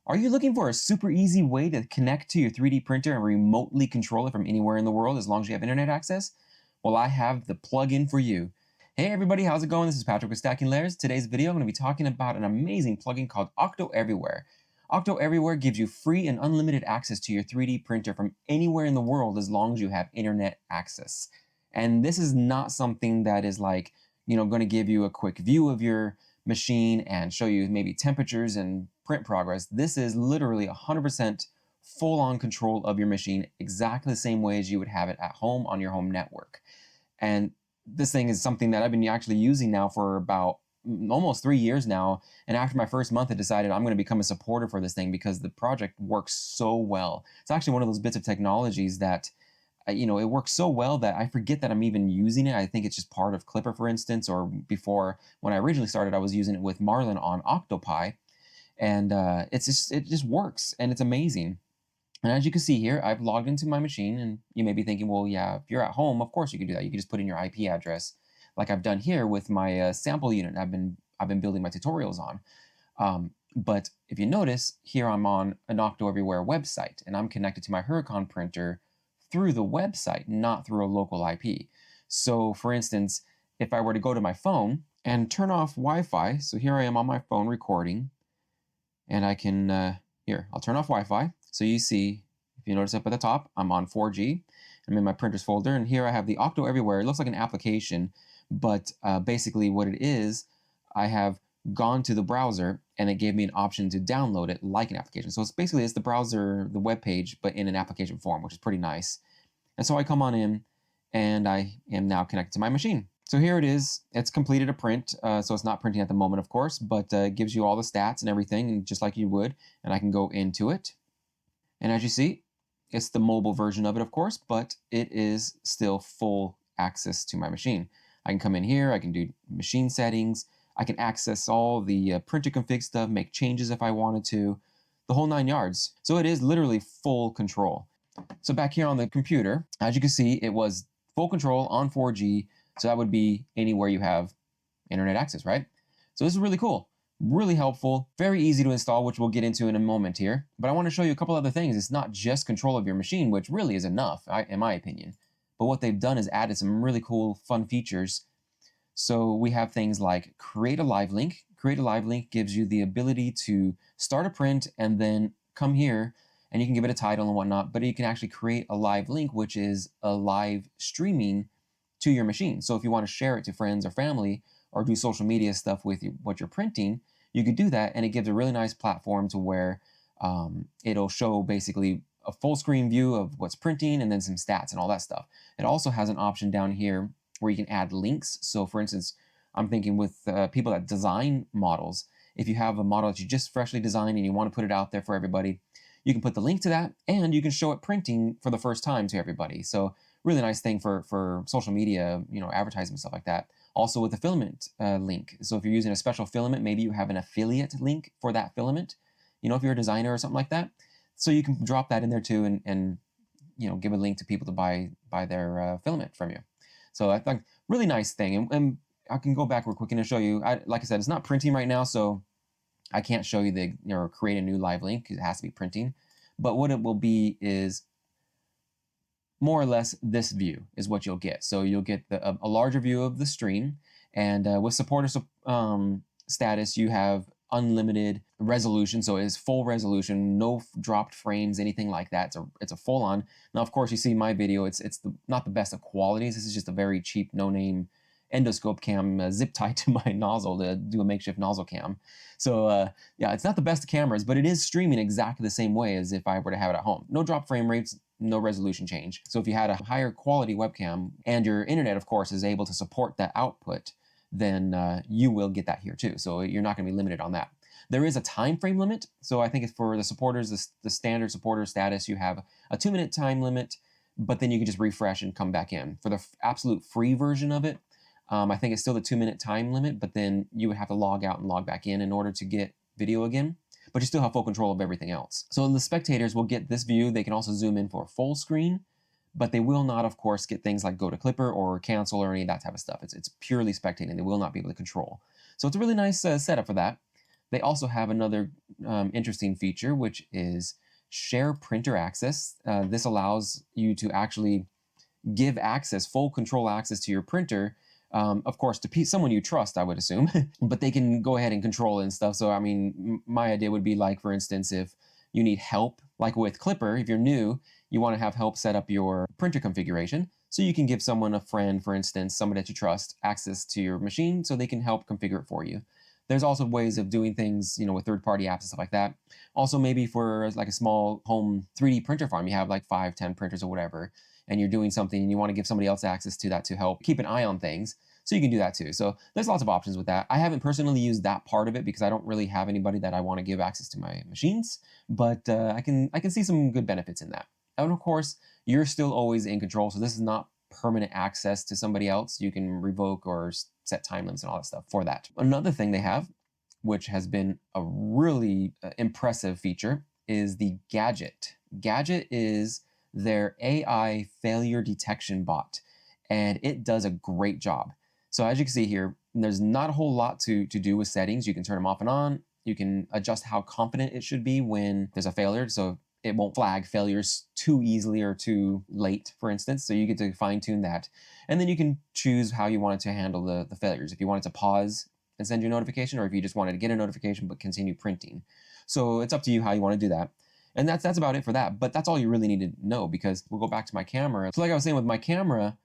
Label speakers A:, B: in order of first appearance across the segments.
A: Are you looking for a super easy way to connect to your 3D printer and remotely control it from anywhere in the world as long as you have internet access? Well, I have the plugin for you. Hey everybody, how's it going? This is Patrick with Stacking Layers. Today's video, I'm going to be talking about an amazing plugin called Octoeverywhere. Octoeverywhere gives you free and unlimited access to your 3D printer from anywhere in the world as long as you have internet access. And this is not something that is like, going to give you a quick view of your machine and show you maybe temperatures and print progress. This is literally 100% full-on control of your machine, exactly the same way as you would have it at home on your home network. And this thing is something that I've been actually using now for about almost 3 years now. And after my first month, I decided I'm going to become a supporter for this thing because the project works so well. It's actually one of those bits of technologies that it works so well that I forget that I'm even using it. I think it's just part of Clipper, for instance, or before when I originally started, I was using it with Marlin on Octopi, and it just works and it's amazing. And as you can see here, I've logged into my machine, and you may be thinking, well, yeah, if you're at home, of course you can do that. You can just put in your IP address, like I've done here with my sample unit I've been building my tutorials on. But if you notice, here I'm on an Octoeverywhere website, and I'm connected to my Huracan printer through the website, not through a local IP. So for instance, if I were to go to my phone and turn off Wi-Fi, so here I am on my phone recording, and I can, here, I'll turn off Wi-Fi. So you see, if you notice up at the top, I'm on 4G. I'm in my printers folder, and here I have the Octoeverywhere. It looks like an application, but basically what it is, I have gone to the browser and it gave me an option to download it like an application. So it's the browser, the web page, but in an application form, which is pretty nice. And so I come on in and I am now connected to my machine. So here it is. It's completed a print. So it's not printing at the moment, of course, but it gives you all the stats and everything, and just like you would. And I can go into it. And as you see, it's the mobile version of it, of course, but it is still full access to my machine. I can come in here. I can do machine settings. I can access all the printer config stuff, make changes if I wanted to, the whole 9 yards. So it is literally full control. So back here on the computer, as you can see, it was full control on 4G. So that would be anywhere you have internet access, right? So this is really cool, really helpful, very easy to install, which we'll get into in a moment here. But I want to show you a couple other things. It's not just control of your machine, which really is enough, in my opinion. But what they've done is added some really cool, fun features. So we have things like create a live link. Create a live link gives you the ability to start a print and then come here and you can give it a title and whatnot, but you can actually create a live link, which is a live streaming to your machine. So if you want to share it to friends or family or do social media stuff with what you're printing, you could do that, and it gives a really nice platform to where it'll show basically a full screen view of what's printing and then some stats and all that stuff. It also has an option down here where you can add links. So for instance, I'm thinking with people that design models, if you have a model that you just freshly designed and you want to put it out there for everybody, you can put the link to that and you can show it printing for the first time to everybody. So really nice thing for social media, advertising stuff like that. Also with the filament link. So if you're using a special filament, maybe you have an affiliate link for that filament, if you're a designer or something like that. So you can drop that in there too and give a link to people to buy their filament from you. So I think really nice thing. And I can go back real quick and show you, like I said, it's not printing right now, so I can't show you create a new live link because it has to be printing. But what it will be is more or less this view is what you'll get. So you'll get a larger view of the stream, and with supporter status, you have unlimited resolution. So it is full resolution, no dropped frames, anything like that. It's a full on. Now, of course, you see my video. It's not the best of qualities. This is just a very cheap, no name endoscope cam zip tied to my nozzle to do a makeshift nozzle cam. So yeah, it's not the best of cameras, but it is streaming exactly the same way as if I were to have it at home. No drop frame rates, no resolution change. So if you had a higher quality webcam and your internet, of course, is able to support that output, then you will get that here too. So you're not going to be limited on that. There is a time frame limit. So I think it's for the supporters, the standard supporter status, you have a 2-minute time limit, but then you can just refresh and come back in. For the absolute free version of it, I think it's still the 2-minute time limit, but then you would have to log out and log back in order to get video again. But you still have full control of everything else. So the spectators will get this view. They can also zoom in for full screen, but they will not, of course, get things like go to Clipper or cancel or any of that type of stuff. It's purely spectating. They will not be able to control. So it's a really nice setup for that. They also have another interesting feature, which is share printer access. This allows you to actually give access, full control access to your printer, of course, to someone you trust, I would assume, but they can go ahead and control it and stuff. So, I mean, my idea would be like, for instance, if you need help, like with Clipper, if you're new, you want to have help set up your printer configuration. So you can give someone, a friend, for instance, somebody that you trust, access to your machine so they can help configure it for you. There's also ways of doing things, with third-party apps and stuff like that. Also, maybe for like a small home 3D printer farm, you have like 5, 10 printers or whatever, and you're doing something and you want to give somebody else access to that to help keep an eye on things. So you can do that too. So there's lots of options with that. I haven't personally used that part of it because I don't really have anybody that I want to give access to my machines, but I can see some good benefits in that. And of course, you're still always in control. So this is not permanent access to somebody else. You can revoke or set time limits and all that stuff for that. Another thing they have, which has been a really impressive feature, is the Gadget. Gadget is their AI failure detection bot, and it does a great job. So as you can see here, there's not a whole lot to do with settings. You can turn them off and on. You can adjust how confident it should be when there's a failure. So it won't flag failures too easily or too late, for instance. So you get to fine tune that. And then you can choose how you want it to handle the failures. If you want it to pause and send you a notification, or if you just wanted to get a notification but continue printing. So it's up to you how you want to do that. And that's about it for that. But that's all you really need to know, because we'll go back to my camera. So like I was saying with my camera,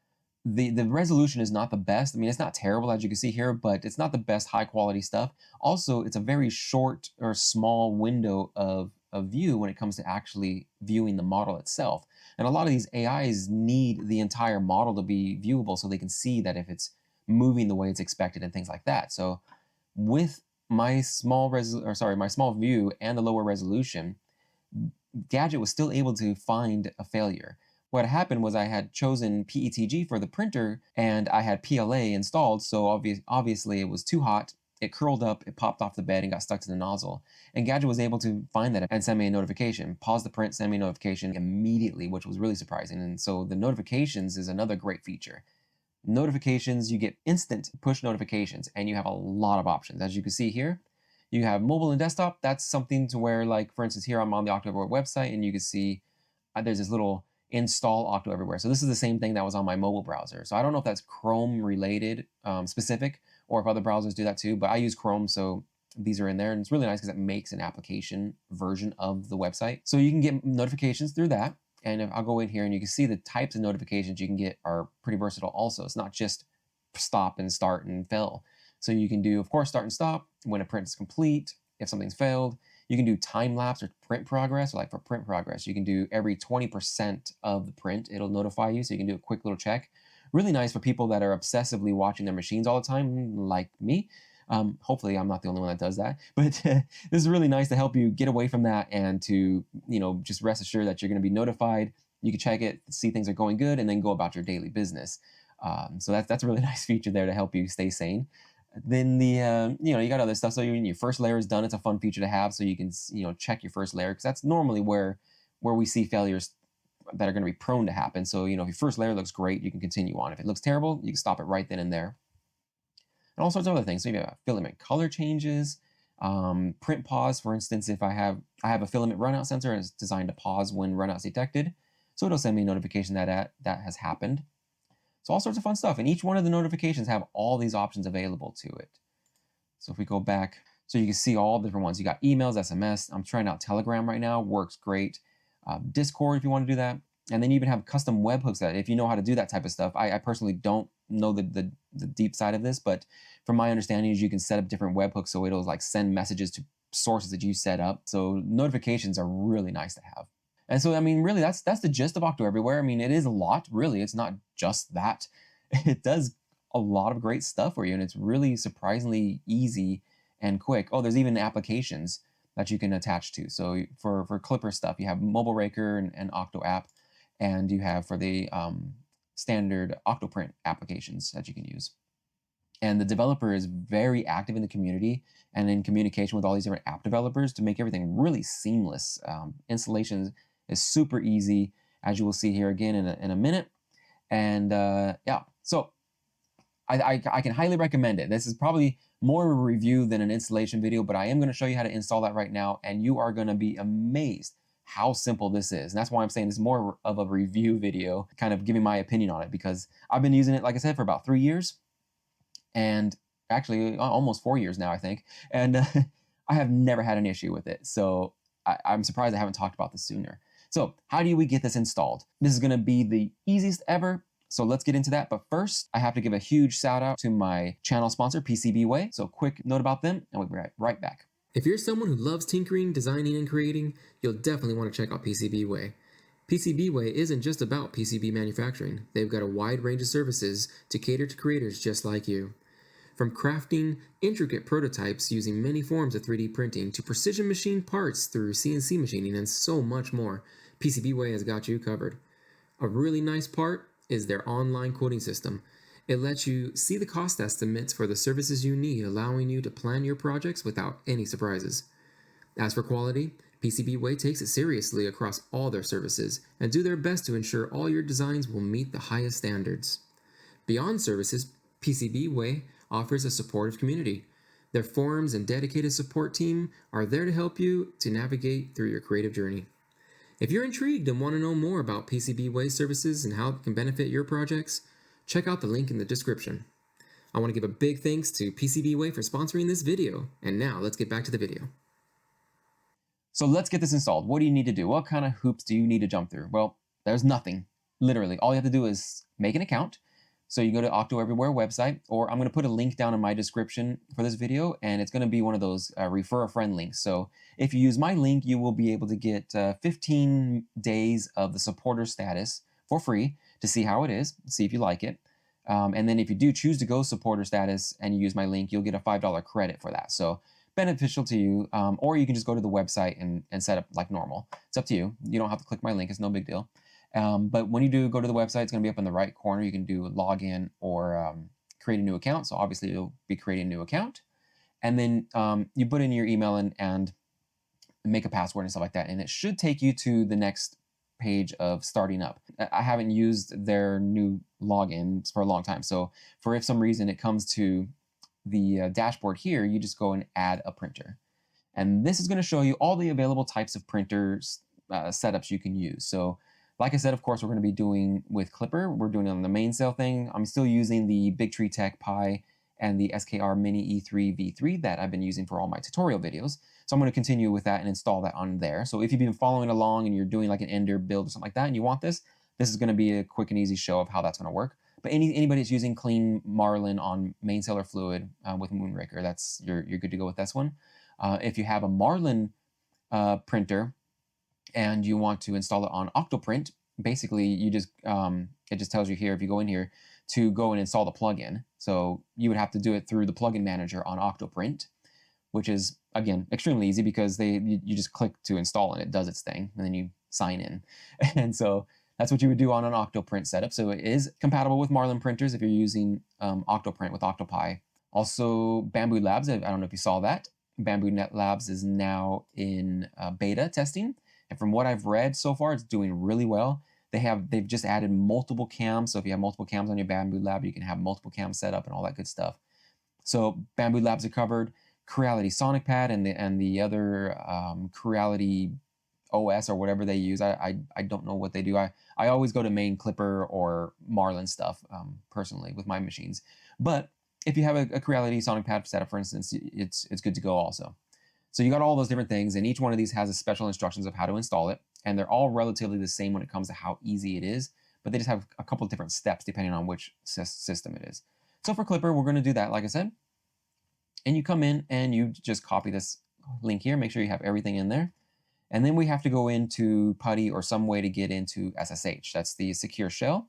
A: the resolution is not the best. I mean, it's not terrible, as you can see here, but it's not the best high quality stuff. Also, it's a very short or small window of view when it comes to actually viewing the model itself. And a lot of these AIs need the entire model to be viewable so they can see that if it's moving the way it's expected and things like that. So with my small view and the lower resolution, Gadget was still able to find a failure. What happened was I had chosen PETG for the printer and I had PLA installed, so obviously it was too hot. It curled up, it popped off the bed and got stuck to the nozzle. And Gadget was able to find that and send me a notification. Pause the print, send me a notification immediately, which was really surprising. And so the notifications is another great feature. Notifications, you get instant push notifications, and you have a lot of options. As you can see here, you have mobile and desktop. That's something to where, like, for instance, here I'm on the Octoeverywhere website, and you can see there's this little install Octoeverywhere. So this is the same thing that was on my mobile browser. So I don't know if that's Chrome related specific, or if other browsers do that too, but I use Chrome, so these are in there. And it's really nice because it makes an application version of the website. So you can get notifications through that. And if I'll go in here and you can see the types of notifications you can get are pretty versatile also. It's not just stop and start and fill. So you can do, of course, start and stop when a print is complete, if something's failed. You can do time lapse or print progress. Like for print progress, you can do every 20% of the print, it'll notify you. So you can do a quick little check. Really nice for people that are obsessively watching their machines all the time, like me. Hopefully I'm not the only one that does that, but this is really nice to help you get away from that and to, just rest assured that you're going to be notified. You can check it, see things are going good, and then go about your daily business. So that's a really nice feature there to help you stay sane. Then you got other stuff. So when your first layer is done, it's a fun feature to have. So you can, check your first layer, because that's normally where we see failures that are going to be prone to happen. So, if your first layer looks great, you can continue on. If it looks terrible, you can stop it right then and there. And all sorts of other things. So you have filament color changes, print pause. For instance, if I have a filament runout sensor and it's designed to pause when runout is detected, so it'll send me a notification that has happened. So all sorts of fun stuff. And each one of the notifications have all these options available to it. So if we go back, so you can see all the different ones. You got emails, SMS. I'm trying out Telegram right now. Works great. Discord if you want to do that. And then you even have custom webhooks that if you know how to do that type of stuff. I personally don't know the deep side of this, but from my understanding is you can set up different webhooks so it'll like send messages to sources that you set up. So notifications are really nice to have. And so, I mean, really, that's the gist of Octoeverywhere. I mean, it is a lot, really. It's not just that. It does a lot of great stuff for you, and it's really surprisingly easy and quick. Oh, there's even applications that you can attach to. So for Clipper stuff, you have Mobile Raker and Octo app, and you have for the standard Octoprint applications that you can use. And the developer is very active in the community and in communication with all these different app developers to make everything really seamless. Installation is super easy, as you will see here again in a minute. And yeah, so I can highly recommend it. This is probably more of a review than an installation video, but I am going to show you how to install that right now, and you are going to be amazed how simple this is. And that's why I'm saying this is more of a review video, kind of giving my opinion on it, because I've been using it, like I said, for about 3 years, and actually almost 4 years now, I think. And I have never had an issue with it. So I'm surprised I haven't talked about this sooner. So how do we get this installed? This is going to be the easiest ever. So let's get into that. But first, I have to give a huge shout out to my channel sponsor, PCBWay. So quick note about them, and we'll be right back.
B: If you're someone who loves tinkering, designing, and creating, you'll definitely want to check out PCBWay. PCBWay isn't just about PCB manufacturing. They've got a wide range of services to cater to creators just like you. From crafting intricate prototypes using many forms of 3D printing to precision machine parts through CNC machining and so much more, PCBWay has got you covered. A really nice part is their online quoting system. It lets you see the cost estimates for the services you need, allowing you to plan your projects without any surprises. As for quality, PCBWay takes it seriously across all their services and do their best to ensure all your designs will meet the highest standards. Beyond services, PCBWay offers a supportive community. Their forums and dedicated support team are there to help you to navigate through your creative journey. If you're intrigued and want to know more about PCBWay services and how it can benefit your projects, check out the link in the description. I want to give a big thanks to PCBWay for sponsoring this video, and now let's get back to the video.
A: So let's get this installed. What do you need to do? What kind of hoops do you need to jump through? Well, there's nothing. Literally, all you have to do is make an account. So you go to Octoeverywhere website, or I'm going to put a link down in my description for this video, and it's going to be one of those refer a friend links. So if you use my link, you will be able to get 15 days of the supporter status for free to see how it is, see if you like it. And then if you do choose to go supporter status and you use my link, you'll get a $5 credit for that. So beneficial to you, or you can just go to the website and set up like normal. It's up to you. You don't have to click my link. It's no big deal. But when you do go to the website, it's going to be up in the right corner. You can do login or create a new account. So obviously you'll be creating a new account. And then you put in your email and make a password and stuff like that. And it should take you to the next page of starting up. I haven't used their new login for a long time. So for if some reason it comes to the dashboard here, you just go and add a printer. And this is going to show you all the available types of printers setups you can use. So like I said, of course, we're going to be doing with Clipper. We're doing it on the main cell thing. I'm still using the Big Tree Tech Pi and the SKR Mini E3 V3 that I've been using for all my tutorial videos. So I'm going to continue with that and install that on there. So if you've been following along and you're doing like an Ender build or something like that and you want this, this is going to be a quick and easy show of how that's going to work. But anybody that's using clean Marlin on main cell or fluid with Moonraker, that's you're good to go with this one. If you have a Marlin printer and you want to install it on Octoprint, basically you just it just tells you here, if you go in here, to go and install the plugin. So you would have to do it through the plugin manager on Octoprint, which is again extremely easy because you just click to install and it does its thing, and then you sign in. And so that's what you would do on an Octoprint setup. So it is compatible with Marlin printers if you're using Octoprint with Octopi. Also, Bamboo Labs, I don't know if you saw that. Bamboo Net Labs is now in beta testing. And from what I've read so far, it's doing really well. They've just added multiple cams. So if you have multiple cams on your Bamboo Lab, you can have multiple cams set up and all that good stuff. So Bamboo Labs are covered. Creality Sonic Pad and the other Creality OS or whatever they use. I don't know what they do. I always go to main Clipper or Marlin stuff personally with my machines. But if you have a Creality Sonic Pad setup, for instance, it's good to go also. So you got all those different things, and each one of these has a special instructions of how to install it, and they're all relatively the same when it comes to how easy it is, but they just have a couple of different steps depending on which system it is. So for Clipper, we're going to do that, like I said, and you come in and you just copy this link here, make sure you have everything in there, and then we have to go into PuTTY or some way to get into SSH. That's the secure shell.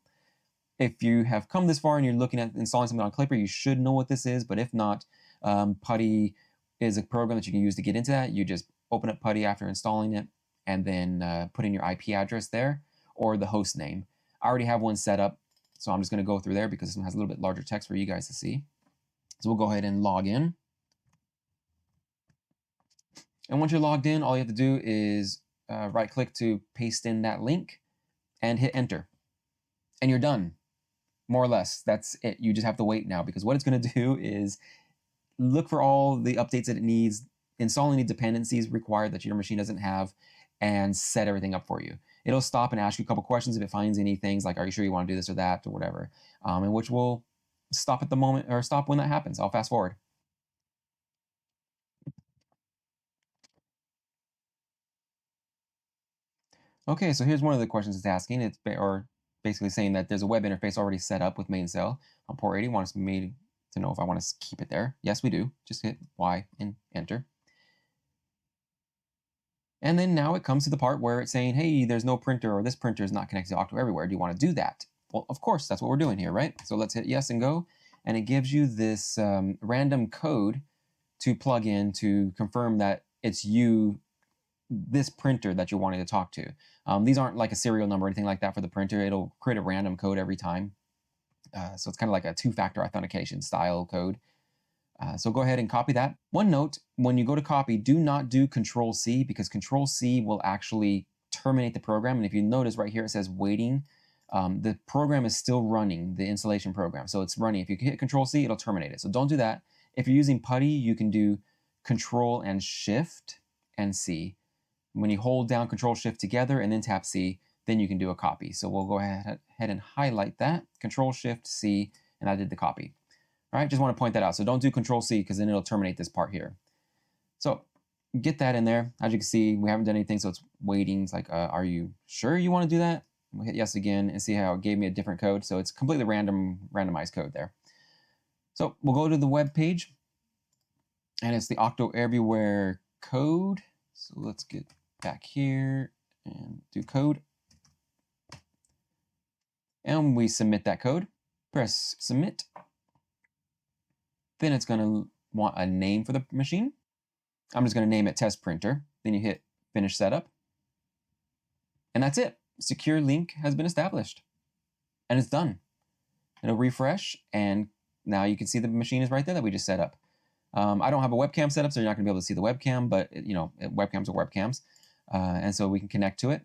A: If you have come this far and you're looking at installing something on Clipper, you should know what this is, but if not, PuTTY is a program that you can use to get into that. You just open up PuTTY after installing it and then put in your IP address there or the host name. I already have one set up, so I'm just going to go through there because this one has a little bit larger text for you guys to see. So we'll go ahead and log in. And once you're logged in, all you have to do is right-click to paste in that link and hit enter. And you're done, more or less. That's it. You just have to wait now because what it's going to do is look for all the updates that it needs, install any dependencies required that your machine doesn't have, and set everything up for you. It'll stop and ask you a couple questions if it finds any things like, are you sure you want to do this or that or whatever, and which will stop at the moment or stop when that happens. I'll fast forward. Okay, so here's one of the questions it's asking. Or basically saying that there's a web interface already set up with main cell on port 80. Wants me to know if I want to keep it there. Yes, we do. Just hit Y and enter. And then now it comes to the part where it's saying, hey, there's no printer or this printer is not connected to Octoeverywhere. Do you want to do that? Well, of course, that's what we're doing here, right? So let's hit yes and go. And it gives you this random code to plug in to confirm that it's you, this printer that you're wanting to talk to. These aren't like a serial number or anything like that for the printer. It'll create a random code every time. So it's kind of like a two-factor authentication style code. So go ahead and copy that. One note, when you go to copy, do not do Control C because Control C will actually terminate the program. And if you notice right here, it says waiting. The program is still running, the installation program. So it's running. If you hit Control C, it'll terminate it. So don't do that. If you're using PuTTY, you can do Control and Shift and C. When you hold down Control Shift together and then tap C, then you can do a copy. So we'll go ahead and highlight that, Control Shift C, and I did the copy. All right, just want to point that out. So don't do Control C because then it'll terminate this part here. So get that in there. As you can see, we haven't done anything, so it's waiting. It's like, are you sure you want to do that? We'll hit yes again and see how it gave me a different code. So it's completely randomized code there. So we'll go to the web page, and it's the Octoeverywhere code. So let's get back here and do code. And we submit that code. Press submit. Then it's going to want a name for the machine. I'm just going to name it test printer. Then you hit finish setup. And that's it. Secure link has been established. And it's done. It'll refresh, and now you can see the machine is right there that we just set up. I don't have a webcam set up, so you're not going to be able to see the webcam, but webcams are webcams. And so we can connect to it.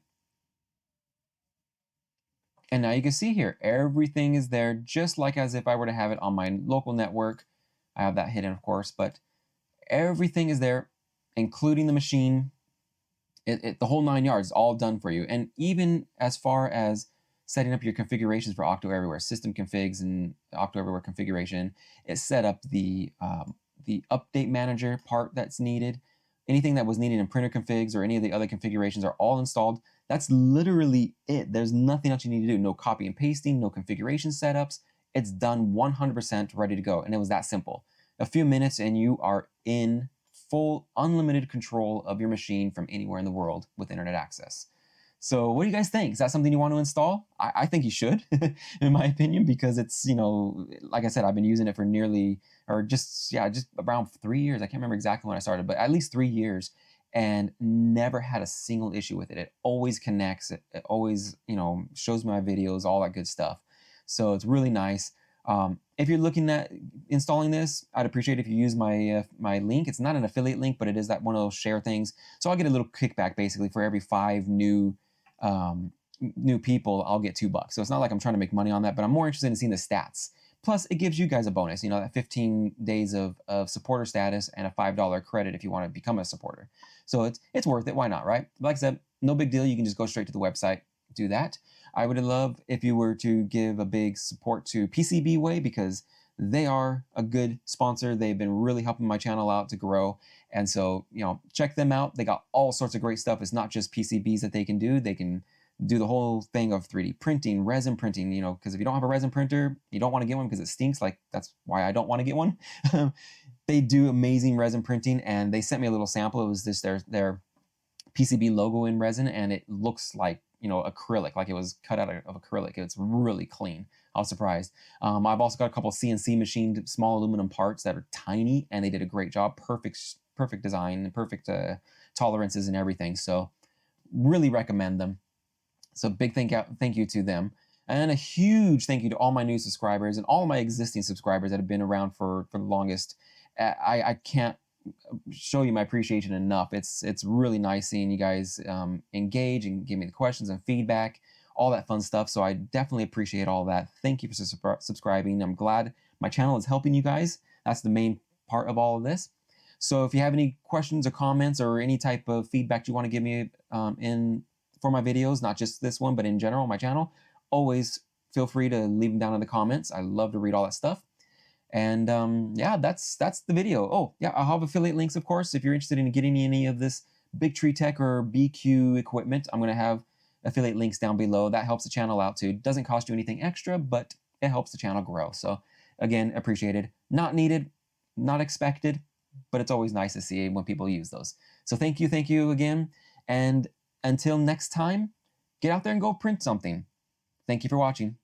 A: And now you can see here, everything is there, just like as if I were to have it on my local network. I have that hidden, of course, but everything is there, including the machine. The whole 9 yards, all done for you. And even as far as setting up your configurations for Octoeverywhere, system configs and Octoeverywhere configuration, it set up the update manager part that's needed. Anything that was needed in printer configs or any of the other configurations are all installed. That's literally it. There's nothing else you need to do. No copy and pasting, no configuration setups. It's done 100% ready to go. And it was that simple. A few minutes and you are in full unlimited control of your machine from anywhere in the world with internet access. So what do you guys think? Is that something you want to install? I think you should, in my opinion, because it's, like I said, I've been using it for just around 3 years. I can't remember exactly when I started, but at least 3 years, and never had a single issue with it. It always connects. It always, shows my videos, all that good stuff. So it's really nice. If you're looking at installing this, I'd appreciate if you use my my link. It's not an affiliate link, but it is that one of those share things. So I'll get a little kickback basically for every 5 new people. I'll get $2. So it's not like I'm trying to make money on that, but I'm more interested in seeing the stats. Plus, it gives you guys a bonus. That 15 days of supporter status and a $5 credit if you want to become a supporter. So it's worth it. Why not, right? Like I said, no big deal. You can just go straight to the website, do that. I would love if you were to give a big support to PCBWay because they are a good sponsor. They've been really helping my channel out to grow. And so, check them out. They got all sorts of great stuff. It's not just PCBs that they can do. They can do the whole thing of 3D printing, resin printing, because if you don't have a resin printer, you don't want to get one because it stinks. Like, that's why I don't want to get one. They do amazing resin printing, and they sent me a little sample. It was just their PCB logo in resin, and it looks like acrylic, like it was cut out of acrylic. It's really clean. I was surprised. I've also got a couple CNC machined small aluminum parts that are tiny, and they did a great job. Perfect design and perfect tolerances and everything. So really recommend them. So big thank you to them. And a huge thank you to all my new subscribers and all my existing subscribers that have been around for the longest. I can't show you my appreciation enough. It's really nice seeing you guys engage and give me the questions and feedback, all that fun stuff. So I definitely appreciate all that. Thank you for subscribing. I'm glad my channel is helping you guys. That's the main part of all of this. So if you have any questions or comments or any type of feedback you want to give me in for my videos, not just this one, but in general, my channel, always feel free to leave them down in the comments. I love to read all that stuff. And yeah, that's the video. Oh yeah, I'll have affiliate links, of course, if you're interested in getting any of this Big Tree Tech or BQ equipment. I'm going to have affiliate links down below. That helps the channel out too. Doesn't cost you anything extra, but it helps the channel grow. So again, appreciated. Not needed, not expected, but it's always nice to see when people use those. So thank you again. And until next time, get out there and go print something. Thank you for watching.